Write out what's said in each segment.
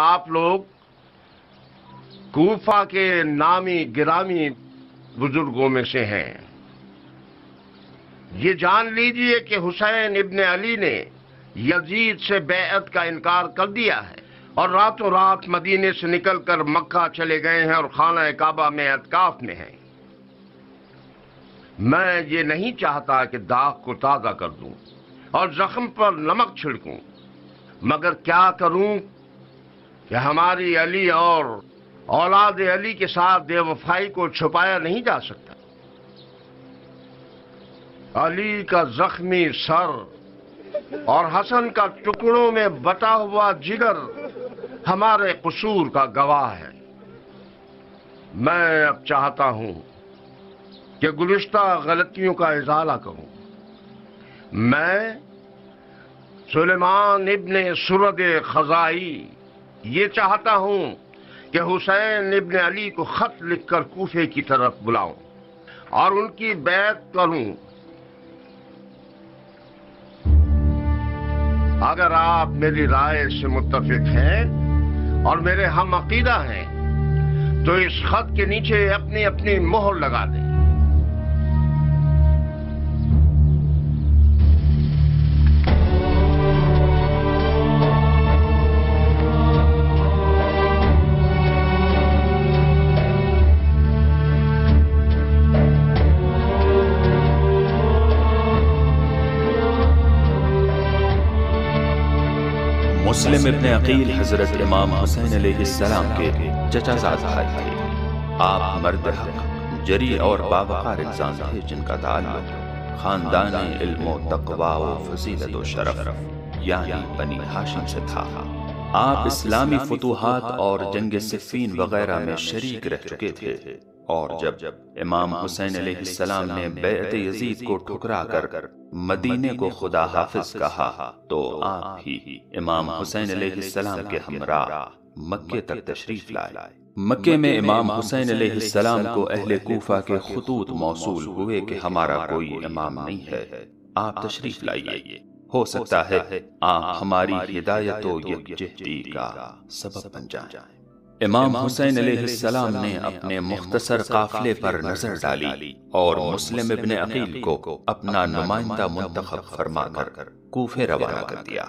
آپ لوگ کوفہ کے نامی گرامی بزرگوں میں سے ہیں۔ یہ جان لیجئے کہ حسین ابن علی نے یزید سے بیعت کا انکار کر دیا ہے اور راتوں رات مدینے سے نکل کر مکہ چلے گئے ہیں اور خانہ کعبہ میں اعتکاف میں ہیں۔ میں یہ نہیں چاہتا کہ داغ کو تازہ کر دوں اور زخم پر نمک چھڑکوں، مگر کیا کروں کہ ہماری علی اور اولاد علی کے ساتھ بے وفائی کو چھپایا نہیں جا سکتا۔ علی کا زخمی سر اور حسن کا ٹکڑوں میں بٹا ہوا جگر ہمارے قصور کا گواہ ہے۔ میں اب چاہتا ہوں کہ گزشتہ غلطیوں کا ازالہ کروں۔ میں سلیمان ابن سرد خزائی یہ چاہتا ہوں کہ حسین ابن علی کو خط لکھ کر کوفے کی طرف بلاؤں اور ان کی بیعت کروں۔ اگر آپ میری رائے سے متفق ہیں اور میرے ہم عقیدہ ہیں تو اس خط کے نیچے اپنی اپنی مہر لگا دیں۔ مسلم ابن عقیل حضرت امام حسین علیہ السلام کے چچا زاد بھائی تھے۔ آپ مرد حق، جری اور باوقار انسان تھے جن کا تعلق خاندان علم و تقوی و فضیلت و شرف یعنی بنی ہاشم سے تھا۔ آپ اسلامی فتوحات اور جنگ صفین وغیرہ میں شریک رہ چکے تھے، اور جب امام حسین علیہ السلام نے بیعت یزید کو ٹھکرا کر مدینے کو خدا حافظ کہا تو آپ ہی امام حسین علیہ السلام کے ہمراہ مکے تک تشریف لائے۔ مکے میں امام حسین علیہ السلام کو اہل کوفہ کے خطوط موصول ہوئے کہ ہمارا کوئی امام نہیں ہے، آپ تشریف لائیے، ہو سکتا ہے آپ ہماری ہدایت و یکجہتی کا سبب بن جائیں۔ امام حسین علیہ السلام نے اپنے مختصر قافلے پر نظر ڈالی اور مسلم ابن عقیل کو اپنا نمائندہ منتخب فرما کر کوفے روانہ کر دیا۔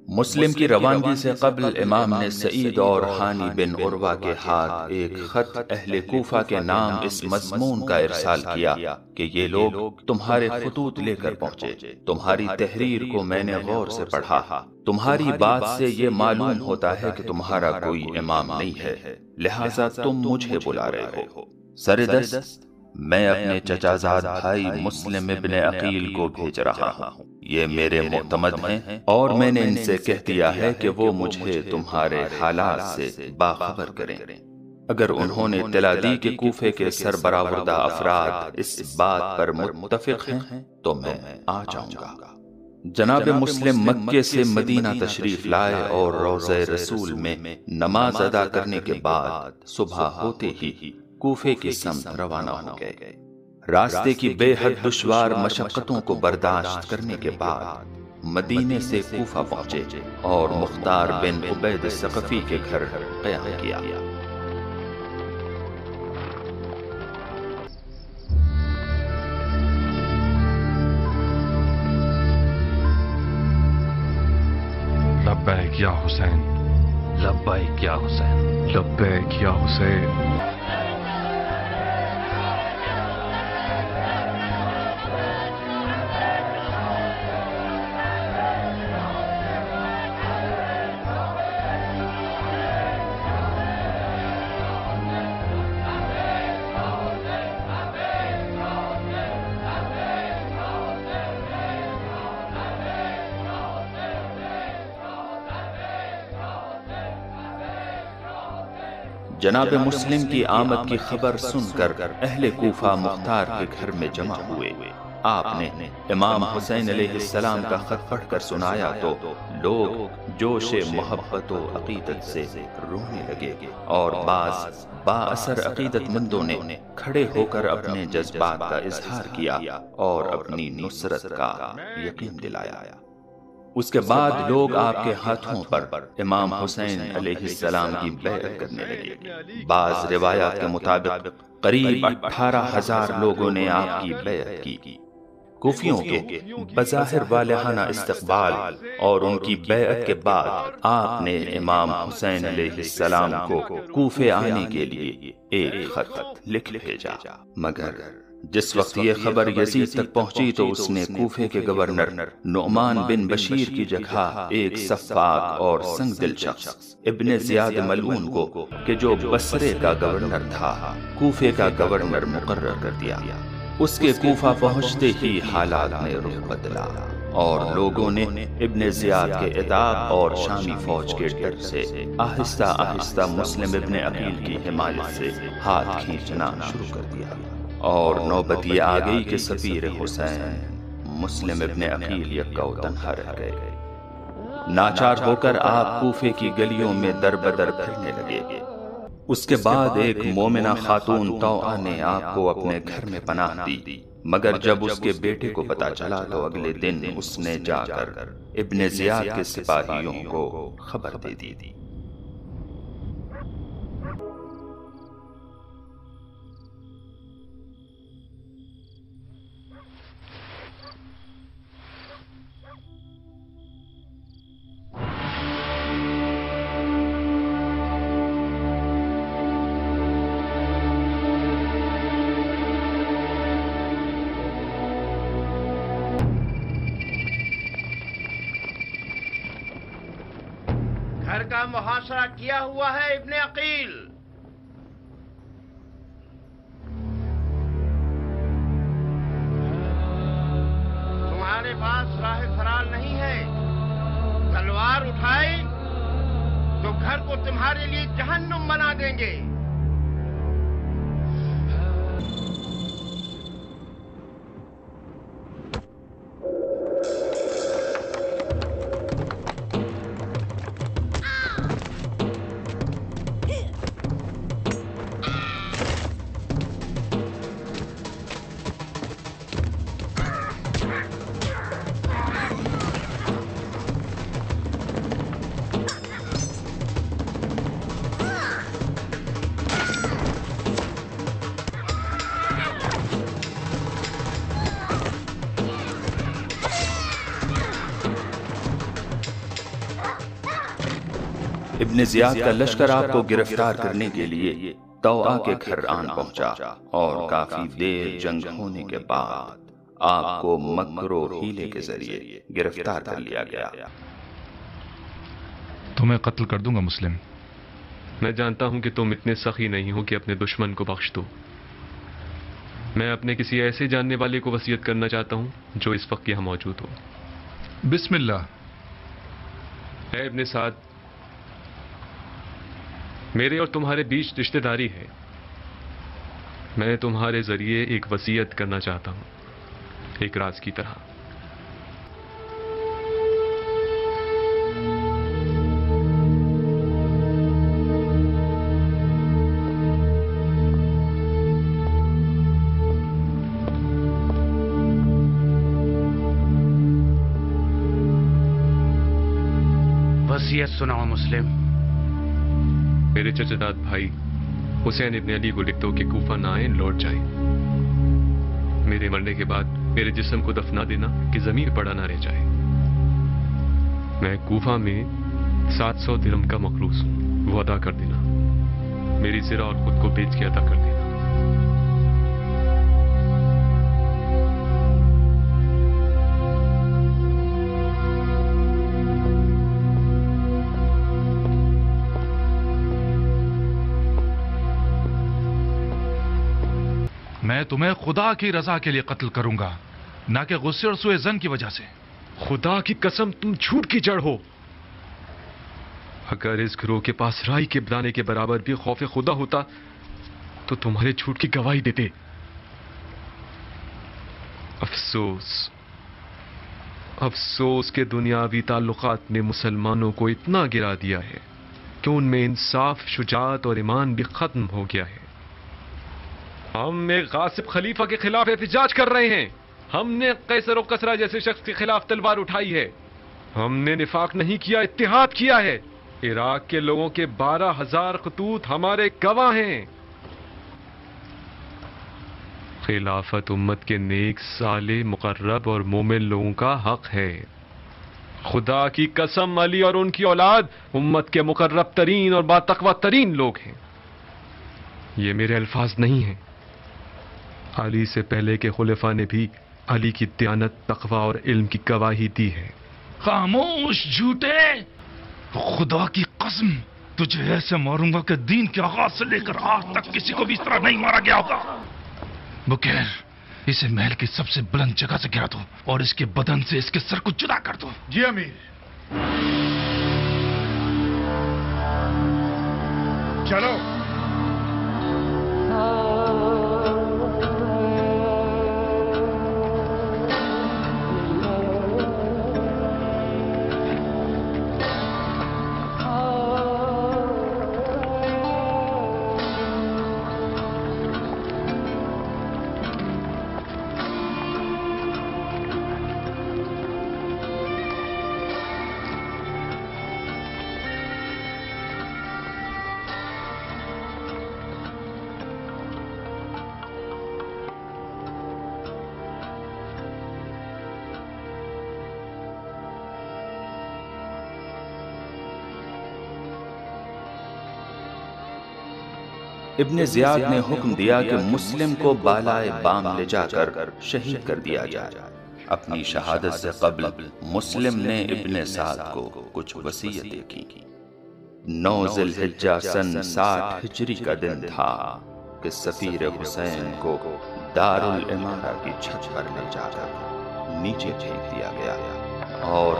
مسلم کی روانگی سے قبل امام نے سعید اور ہانی بن عروہ کے ہاتھ ایک خط اہل کوفہ کے نام اس مضمون کا ارسال کیا کہ یہ لوگ تمہارے خطوط لے کر پہنچے، تمہاری تحریر کو میں نے غور سے پڑھا، تمہاری بات سے یہ معلوم ہوتا ہے کہ تمہارا کوئی امام نہیں ہے، لہٰذا تم مجھے بلا رہے ہو۔ سردست میں اپنے چچا زاد بھائی مسلم ابن عقیل کو بھیج رہا ہوں، یہ میرے معتمد ہیں اور میں نے ان سے کہہ دیا ہے کہ وہ مجھے تمہارے حالات سے باخبر کریں۔ اگر انہوں نے اطلاع دی کہ کوفے کے سربراوردہ افراد اس بات پر متفق ہیں تو میں آ جاؤں گا۔ جناب مسلم مکے سے مدینہ تشریف لائے اور روضہ رسول میں نماز ادا کرنے کے بعد صبح ہوتے ہی کوفے کی سمت روانہ ہو گئے۔ راستے کی بے حد دشوار مشقتوں کو برداشت کرنے کے بعد مدینے سے کوفہ پہنچے اور مختار بن عبید ثقفی کے گھر قیام کیا۔ لبیک یا حسین، لبیک یا حسین، لبیک یا حسین۔ جناب مسلم کی آمد کی خبر سن کر اہل کوفہ مختار کے گھر میں جمع ہوئے۔ آپ نے امام حسین علیہ السلام کا خط پڑھ کر سنایا تو لوگ جوش محبت و عقیدت سے رونے لگے اور بعض با اثر عقیدت مندوں نے کھڑے ہو کر اپنے جذبات کا اظہار کیا اور اپنی نصرت کا یقین دلایا۔ اس کے بعد لوگ آپ کے ہاتھوں پر امام حسین علیہ السلام کی بیعت کرنے لگے۔ بعض روایات کے مطابق قریب 18,000 لوگوں نے آپ کی بیعت کی۔ کوفیوں کے بظاہر والہانہ استقبال اور ان کی بیعت کے بعد آپ نے امام حسین علیہ السلام کو کوفے آنے کے لیے ایک خط لکھ بھیجا، مگر جس وقت یہ خبر یزید تک پہنچی تو اس نے کوفے کے گورنر نعمان بن بشیر کی جگہ ایک سفاک اور سنگ دل شخص ابن زیاد ملعون کو کہ جو بصرے کا گورنر تھا کوفے کا گورنر مقرر کر دیا۔ اس کے کوفہ پہنچتے ہی حالات میں رخ بدلا اور لوگوں نے ابن زیاد کے عتاب اور شامی فوج کے ڈر سے آہستہ آہستہ مسلم ابن عقیل کی حمایت سے ہاتھ کھینچنا شروع کر دیا، اور نوبت یہ آ گئی کہ سفیر حسین مسلم ابن عقیل یکا و تنہا رہ گئے۔ ناچار ہو کر آپ کوفے کی گلیوں میں در بدر پھرنے لگے۔ اس کے بعد ایک مومنہ خاتون طوعہ نے آپ کو اپنے گھر میں پناہ دی، مگر جب اس کے بیٹے کو پتا چلا تو اگلے دن اس نے جا کر ابن زیاد کے سپاہیوں کو خبر دے دی۔ گھر کا محاصرہ کیا ہوا ہے ابن عقیل۔ تمہارے پاس راہ فرار نہیں ہے، تلوار اٹھائی تو گھر کو تمہارے لیے جہنم بنا دیں گے۔ ابن زیاد کا لشکر آپ کو گرفتار کرنے کے لیے طوعہ کے گھر آن پہنچا، اور کافی دیر جنگ ہونے کے بعد آپ کو مکر و حیلے کے ذریعے گرفتار کر لیا گیا۔ تمہیں قتل کر دوں گا مسلم۔ میں جانتا ہوں کہ تم اتنے سخی نہیں ہو کہ اپنے دشمن کو بخش دو۔ میں اپنے کسی ایسے جاننے والے کو وصیت کرنا چاہتا ہوں جو اس وقت یہاں موجود ہو۔ بسم اللہ۔ اے ابن سعد، میرے اور تمہارے بیچ رشتہ داری ہے۔ میں تمہارے ذریعے ایک وصیت کرنا چاہتا ہوں، ایک راز کی طرح۔ وصیت سناؤ مسلم۔ میرے چچا بھائی حسین ابن علی کو لکھ دو کہ کوفہ نہ آئیں، لوٹ جائیں۔ میرے مرنے کے بعد میرے جسم کو دفنا دینا کہ زمین پڑا نہ رہ جائے۔ میں کوفہ میں 700 درہم کا مخلوص ہوں، وہ ادا کر دینا۔ میری زرہ اور خود کو بیچ کے ادا کر دینا۔ میں تمہیں خدا کی رضا کے لیے قتل کروں گا، نہ کہ غصے اور سوء ظن کی وجہ سے۔ خدا کی قسم، تم جھوٹ کی جڑ ہو۔ اگر اس گروہ کے پاس رائی کے بنانے کے برابر بھی خوف خدا ہوتا تو تمہارے جھوٹ کی گواہی دیتے۔ افسوس کہ دنیاوی تعلقات نے مسلمانوں کو اتنا گرا دیا ہے کہ ان میں انصاف، شجاعت اور ایمان بھی ختم ہو گیا ہے۔ ہم ایک غاصب خلیفہ کے خلاف احتجاج کر رہے ہیں۔ ہم نے قیصر و کسریٰ جیسے شخص کے خلاف تلوار اٹھائی ہے۔ ہم نے نفاق نہیں کیا، اتحاد کیا ہے۔ عراق کے لوگوں کے 12,000 خطوط ہمارے گواہ ہیں۔ خلافت امت کے نیک، صالح، مقرب اور مومن لوگوں کا حق ہے۔ خدا کی قسم، علی اور ان کی اولاد امت کے مقرب ترین اور باتقوی ترین لوگ ہیں۔ یہ میرے الفاظ نہیں ہیں، علی سے پہلے کے خلفاء نے بھی علی کی دیانت، تقوی اور علم کی گواہی دی ہے۔ خاموش جھوٹے! خدا کی قسم، تجھے ایسے ماروں گا کہ دین کے آغاز سے لے کر آج تک کسی کو بھی اس طرح نہیں مارا گیا ہوگا۔ بکیر، اسے محل کی سب سے بلند جگہ سے گرا دو اور اس کے بدن سے اس کے سر کو جدا کر دو۔ جی امیر۔ چلو۔ ابن زیاد نے حکم دیا کہ مسلم کو بالائے بام لے جا کر شہید کر دیا جائے۔ اپنی شہادت سے قبل مسلم نے ابن سعد کو کچھ وصیتیں کی۔ 9 ذی الحجہ سن 60 ہجری کا دن تھا کہ سفیر حسین کو دارالامارہ کی چھت پر لے جا کر نیچے پھینک دیا گیا اور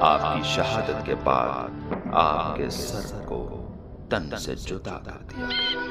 آپ کی شہادت کے بعد آپ کے سر کو تن سے جدا کر دیا گیا۔